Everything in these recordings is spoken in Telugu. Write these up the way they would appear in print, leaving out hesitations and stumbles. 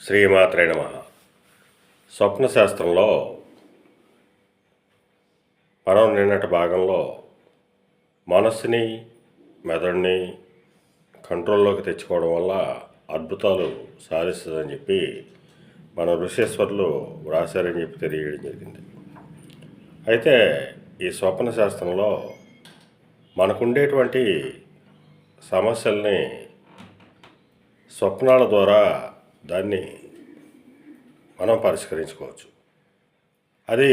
శ్రీమాత్రే నమః. స్వప్నశాస్త్రంలో మనం నిన్నటి భాగంలో మనస్సుని మెదడుని కంట్రోల్లోకి తెచ్చుకోవడం వల్ల అద్భుతాలు సాధిస్తుందని చెప్పి మన ఋషేశ్వరులు వ్రాసారని చెప్పి తెలియడం జరిగింది. అయితే ఈ స్వప్న శాస్త్రంలో మనకుండేటువంటి సమస్యల్ని స్వప్నాల ద్వారా దాన్ని మనం పరిష్కరించుకోవచ్చు. అది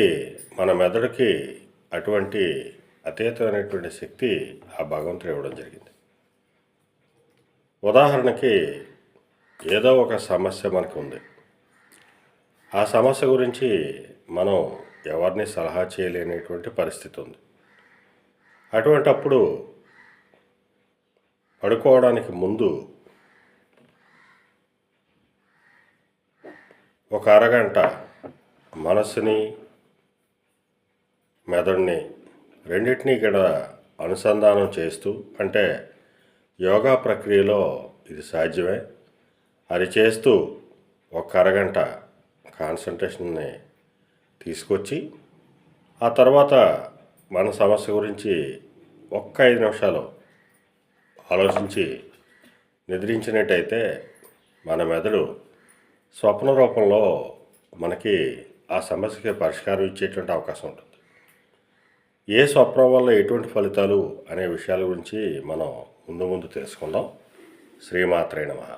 మన మెదడుకి అటువంటి అతీతమైనటువంటి శక్తి ఆ భగవంతుడు ఇవ్వడం జరిగింది. ఉదాహరణకి ఏదో ఒక సమస్య మనకు ఉంది. ఆ సమస్య గురించి మనం ఎవరిని సలహా చేయలేనటువంటి పరిస్థితి ఉంది. అటువంటప్పుడు పడుకోవడానికి ముందు ఒక అరగంట మనస్సుని మెదడుని రెండింటినీ కూడా అనుసంధానం చేస్తూ, అంటే యోగా ప్రక్రియలో ఇది సాధ్యమే, అది చేస్తూ ఒక అరగంట కాన్సంట్రేషన్ని తీసుకొచ్చి ఆ తర్వాత మన సమస్య గురించి ఒక్క 5 నిమిషాలు ఆలోచించి నిద్రించినట్టయితే మన మెదడు స్వప్న రూపంలో మనకి ఆ సమస్యకి పరిష్కారం ఇచ్చేటువంటి అవకాశం ఉంటుంది. ఏ స్వప్నం వల్ల ఎటువంటి ఫలితాలు అనే విషయాల గురించి మనం ముందు తెలుసుకుందాం. శ్రీమాత్రే నమః.